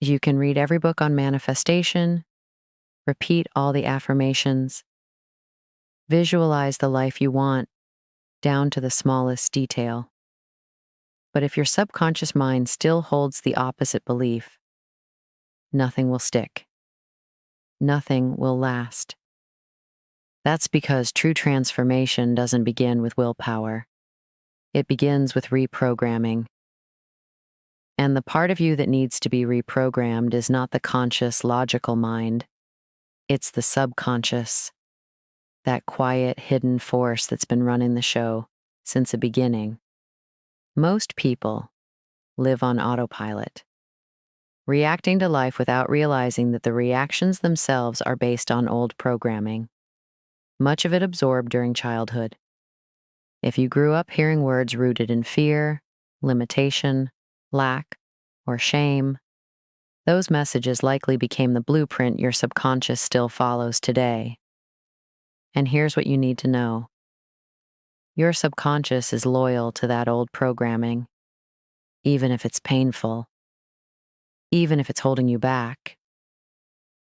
You can read every book on manifestation, repeat all the affirmations, visualize the life you want down to the smallest detail. But if your subconscious mind still holds the opposite belief, nothing will stick. Nothing will last. That's because true transformation doesn't begin with willpower. It begins with reprogramming. And the part of you that needs to be reprogrammed is not the conscious, logical mind. It's the subconscious, that quiet, hidden force that's been running the show since the beginning. Most people live on autopilot, reacting to life without realizing that the reactions themselves are based on old programming, much of it absorbed during childhood. If you grew up hearing words rooted in fear, limitation, lack, or shame, those messages likely became the blueprint your subconscious still follows today. And here's what you need to know. Your subconscious is loyal to that old programming, even if it's painful, even if it's holding you back.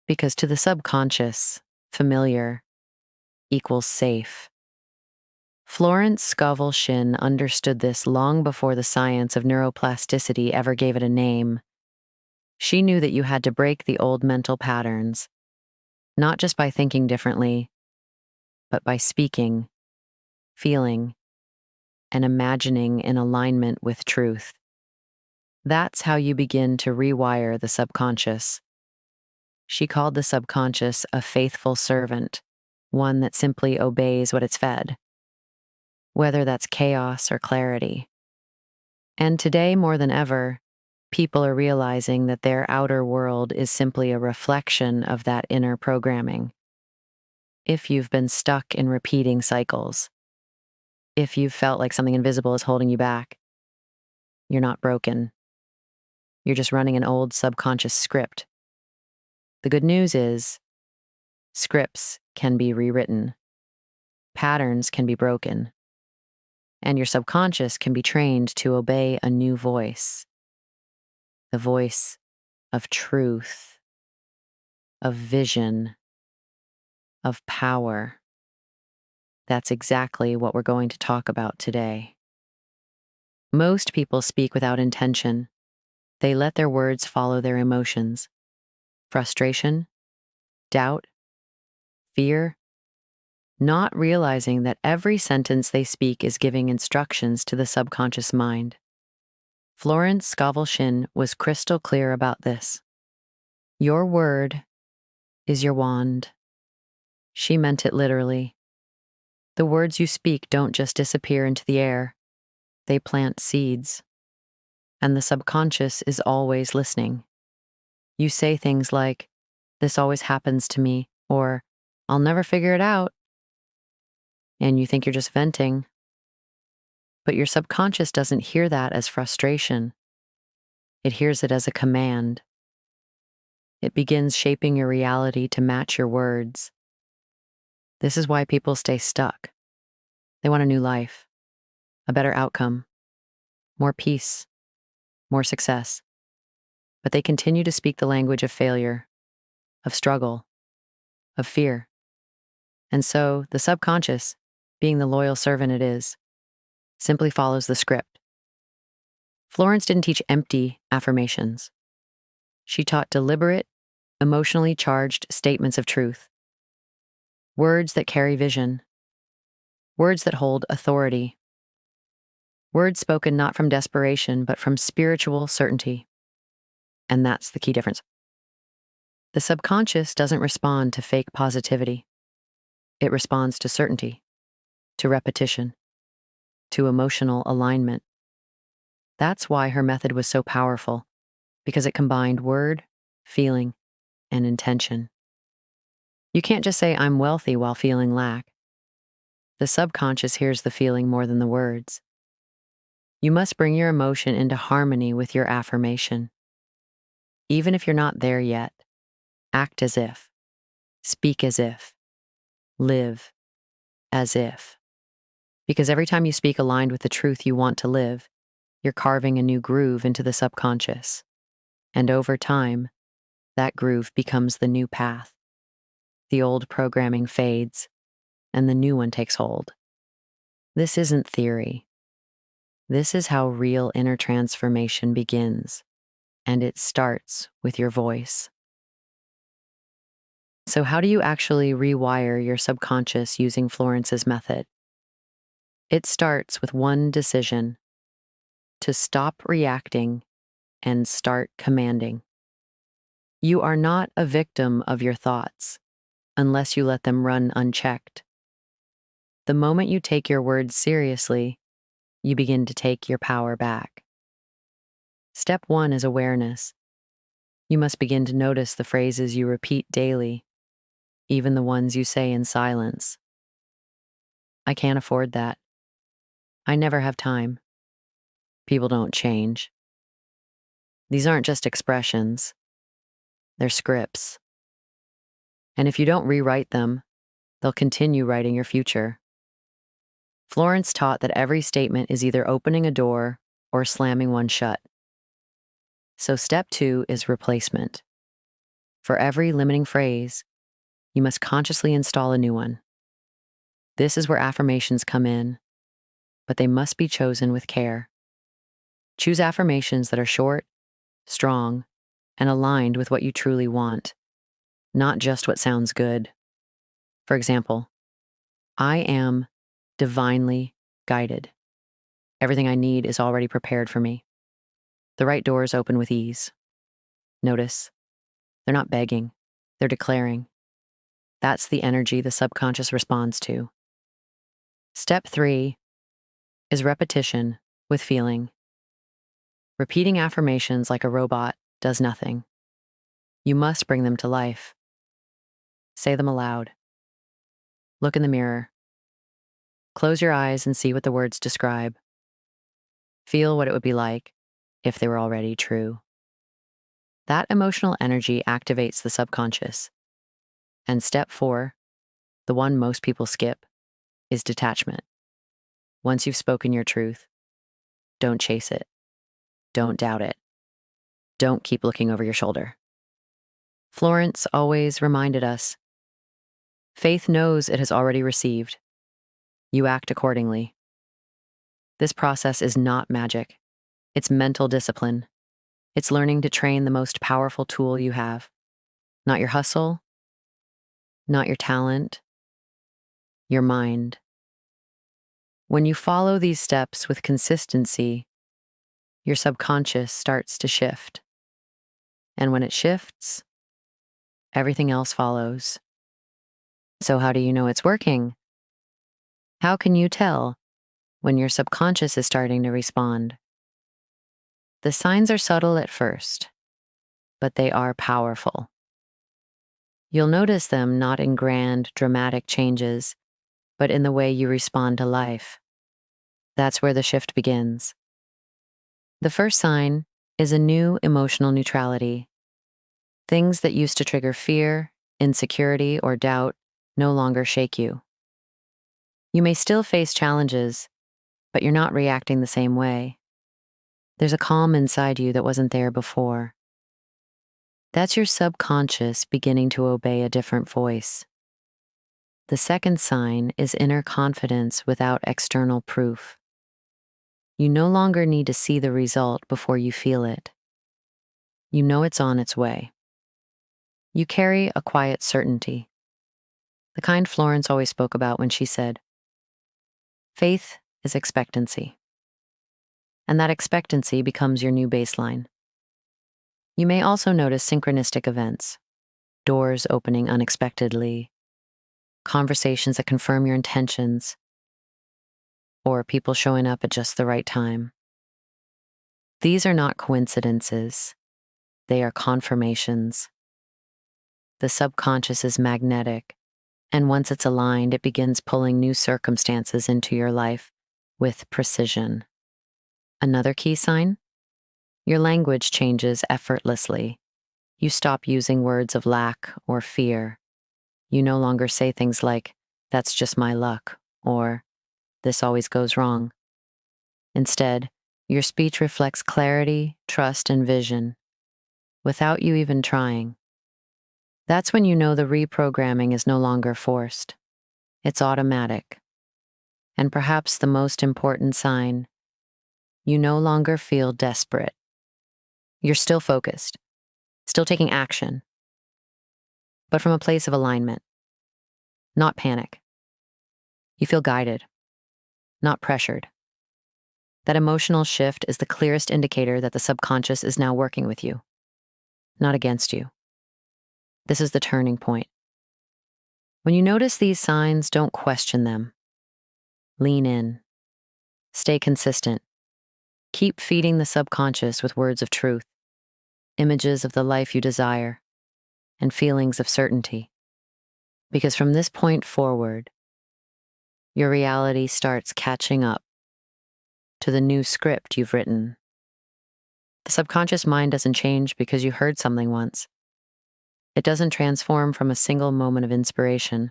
Because to the subconscious, familiar equals safe. Florence Scovel Shinn understood this long before the science of neuroplasticity ever gave it a name. She knew that you had to break the old mental patterns, not just by thinking differently, but by speaking, feeling, and imagining in alignment with truth. That's how you begin to rewire the subconscious. She called the subconscious a faithful servant, one that simply obeys what it's fed, whether that's chaos or clarity. And today, more than ever, people are realizing that their outer world is simply a reflection of that inner programming. If you've been stuck in repeating cycles, if you've felt like something invisible is holding you back, you're not broken. You're just running an old subconscious script. The good news is, scripts can be rewritten. Patterns can be broken. And your subconscious can be trained to obey a new voice. The voice of truth, of vision, of power. That's exactly what we're going to talk about today. Most people speak without intention. They let their words follow their emotions. Frustration, doubt, fear, not realizing that every sentence they speak is giving instructions to the subconscious mind. Florence Scovel Shinn was crystal clear about this. Your word is your wand. She meant it literally. The words you speak don't just disappear into the air. They plant seeds. And the subconscious is always listening. You say things like, "This always happens to me," or "I'll never figure it out." And you think you're just venting. But your subconscious doesn't hear that as frustration. It hears it as a command. It begins shaping your reality to match your words. This is why people stay stuck. They want a new life, a better outcome, more peace, more success. But they continue to speak the language of failure, of struggle, of fear. And so the subconscious, being the loyal servant it is, simply follows the script. Florence didn't teach empty affirmations. She taught deliberate, emotionally charged statements of truth. Words that carry vision. Words that hold authority. Words spoken not from desperation, but from spiritual certainty. And that's the key difference. The subconscious doesn't respond to fake positivity. It responds to certainty, to repetition, to emotional alignment. That's why her method was so powerful, because it combined word, feeling, and intention. You can't just say, "I'm wealthy," while feeling lack. The subconscious hears the feeling more than the words. You must bring your emotion into harmony with your affirmation. Even if you're not there yet, act as if, speak as if, live as if. Because every time you speak aligned with the truth you want to live, you're carving a new groove into the subconscious. And over time, that groove becomes the new path. The old programming fades, and the new one takes hold. This isn't theory. This is how real inner transformation begins, and it starts with your voice. So, how do you actually rewire your subconscious using Florence's method? It starts with one decision: to stop reacting and start commanding. You are not a victim of your thoughts unless you let them run unchecked. The moment you take your words seriously, you begin to take your power back. Step one is awareness. You must begin to notice the phrases you repeat daily, even the ones you say in silence. I can't afford that. I never have time. People don't change. These aren't just expressions, they're scripts. And if you don't rewrite them, they'll continue writing your future. Florence taught that every statement is either opening a door or slamming one shut. So step two is replacement. For every limiting phrase, you must consciously install a new one. This is where affirmations come in, but they must be chosen with care. Choose affirmations that are short, strong, and aligned with what you truly want, not just what sounds good. For example, I am divinely guided. Everything I need is already prepared for me. The right doors open with ease. Notice, they're not begging, they're declaring. That's the energy the subconscious responds to. Step three is repetition with feeling. Repeating affirmations like a robot does nothing. You must bring them to life. Say them aloud. Look in the mirror. Close your eyes and see what the words describe. Feel what it would be like if they were already true. That emotional energy activates the subconscious. And step four, the one most people skip, is detachment. Once you've spoken your truth, don't chase it. Don't doubt it. Don't keep looking over your shoulder. Florence always reminded us, faith knows it has already received. You act accordingly. This process is not magic. It's mental discipline. It's learning to train the most powerful tool you have. Not your hustle, not your talent, your mind. When you follow these steps with consistency, your subconscious starts to shift. And when it shifts, everything else follows. So how do you know it's working? How can you tell when your subconscious is starting to respond? The signs are subtle at first, but they are powerful. You'll notice them not in grand, dramatic changes, but in the way you respond to life. That's where the shift begins. The first sign is a new emotional neutrality. Things that used to trigger fear, insecurity, or doubt no longer shake you. You may still face challenges, but you're not reacting the same way. There's a calm inside you that wasn't there before. That's your subconscious beginning to obey a different voice. The second sign is inner confidence without external proof. You no longer need to see the result before you feel it. You know it's on its way. You carry a quiet certainty, the kind Florence always spoke about when she said, faith is expectancy. And that expectancy becomes your new baseline. You may also notice synchronistic events, doors opening unexpectedly, conversations that confirm your intentions, or people showing up at just the right time. These are not coincidences. They are confirmations. The subconscious is magnetic, and once it's aligned, it begins pulling new circumstances into your life with precision. Another key sign? Your language changes effortlessly. You stop using words of lack or fear. You no longer say things like, "That's just my luck," or "This always goes wrong." Instead, your speech reflects clarity, trust, and vision. without you even trying. That's when you know the reprogramming is no longer forced. It's automatic. And perhaps the most important sign, you no longer feel desperate. You're still focused, still taking action, but from a place of alignment, not panic. You feel guided, not pressured. That emotional shift is the clearest indicator that the subconscious is now working with you, not against you. This is the turning point. When you notice these signs, don't question them. Lean in. Stay consistent. Keep feeding the subconscious with words of truth, images of the life you desire, and feelings of certainty. Because from this point forward, your reality starts catching up to the new script you've written. The subconscious mind doesn't change because you heard something once. It doesn't transform from a single moment of inspiration.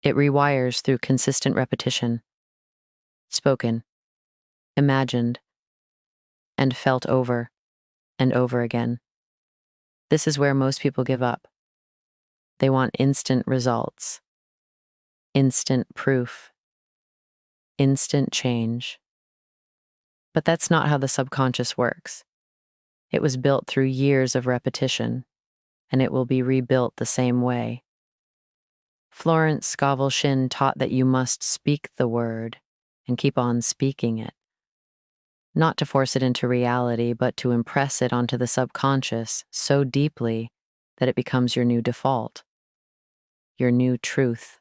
It rewires through consistent repetition, spoken, imagined, and felt over and over again. This is where most people give up. They want instant results, instant proof, instant change. But that's not how the subconscious works. It was built through years of repetition, and it will be rebuilt the same way. Florence Scovel Shinn taught that you must speak the word and keep on speaking it. Not to force it into reality, but to impress it onto the subconscious so deeply that it becomes your new default, your new truth.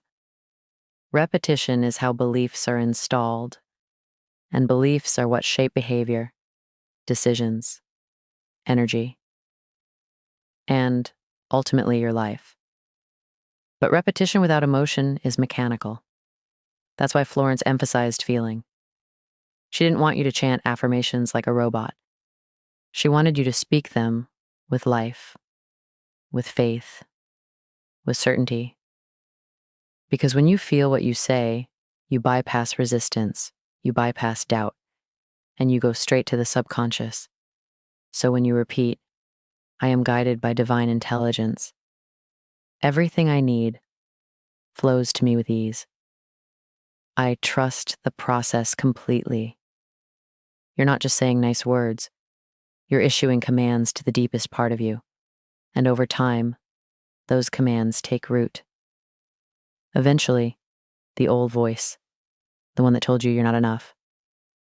Repetition is how beliefs are installed, and beliefs are what shape behavior, decisions, energy, and ultimately your life. But repetition without emotion is mechanical. That's why Florence emphasized feeling. She didn't want you to chant affirmations like a robot. She wanted you to speak them with life, with faith, with certainty. Because when you feel what you say, you bypass resistance, you bypass doubt, and you go straight to the subconscious. So when you repeat, I am guided by divine intelligence, everything I need flows to me with ease. I trust the process completely. You're not just saying nice words, you're issuing commands to the deepest part of you. And over time, those commands take root. Eventually, the old voice, the one that told you you're not enough,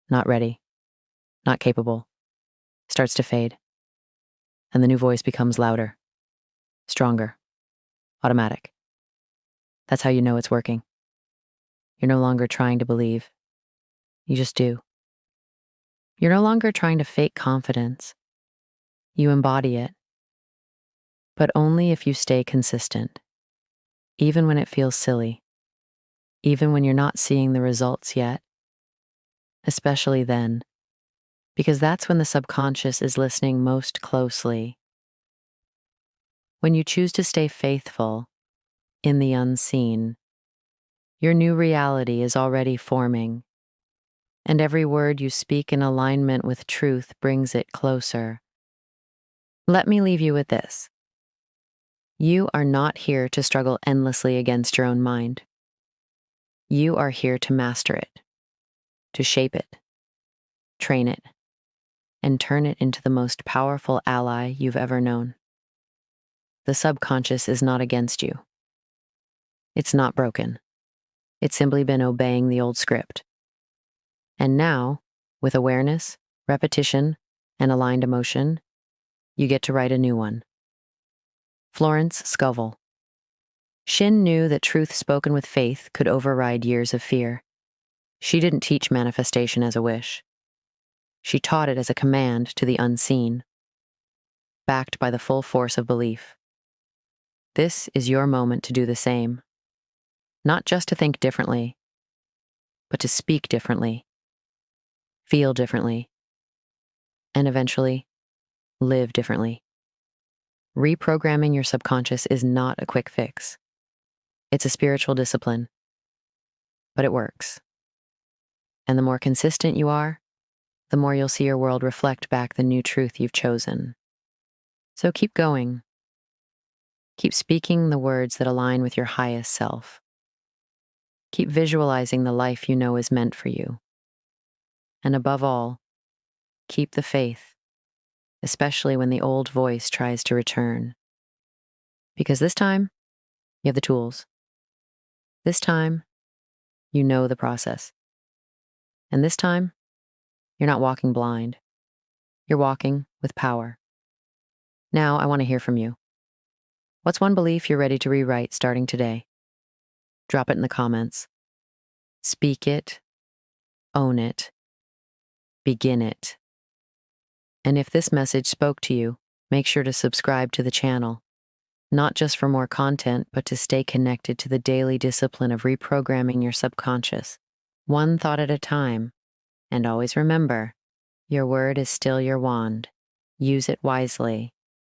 not ready, not capable, starts to fade. And the new voice becomes louder, stronger, automatic. That's how you know it's working. You're no longer trying to believe. You just do. You're no longer trying to fake confidence. You embody it. But only if you stay consistent. Even when it feels silly. Even when you're not seeing the results yet. Especially then. Because that's when the subconscious is listening most closely. When you choose to stay faithful in the unseen, your new reality is already forming. And every word you speak in alignment with truth brings it closer. Let me leave you with this. You are not here to struggle endlessly against your own mind. You are here to master it, to shape it, train it, and turn it into the most powerful ally you've ever known. The subconscious is not against you. It's not broken. It's simply been obeying the old script. And now, with awareness, repetition, and aligned emotion, you get to write a new one. Florence Scovel. Shinn knew that truth spoken with faith could override years of fear. She didn't teach manifestation as a wish. She taught it as a command to the unseen, backed by the full force of belief. This is your moment to do the same. Not just to think differently, but to speak differently, feel differently, and eventually, live differently. Reprogramming your subconscious is not a quick fix. It's a spiritual discipline, but it works. And the more consistent you are, the more you'll see your world reflect back the new truth you've chosen. So keep going. Keep speaking the words that align with your highest self. Keep visualizing the life you know is meant for you. And above all, keep the faith, especially when the old voice tries to return. Because this time, you have the tools. This time, you know the process. And this time, you're not walking blind. You're walking with power. Now, I want to hear from you. What's one belief you're ready to rewrite starting today? Drop it in the comments. Speak it, own it, begin it. And if this message spoke to you, make sure to subscribe to the channel, not just for more content, but to stay connected to the daily discipline of reprogramming your subconscious, one thought at a time. And always remember, your word is still your wand. Use it wisely.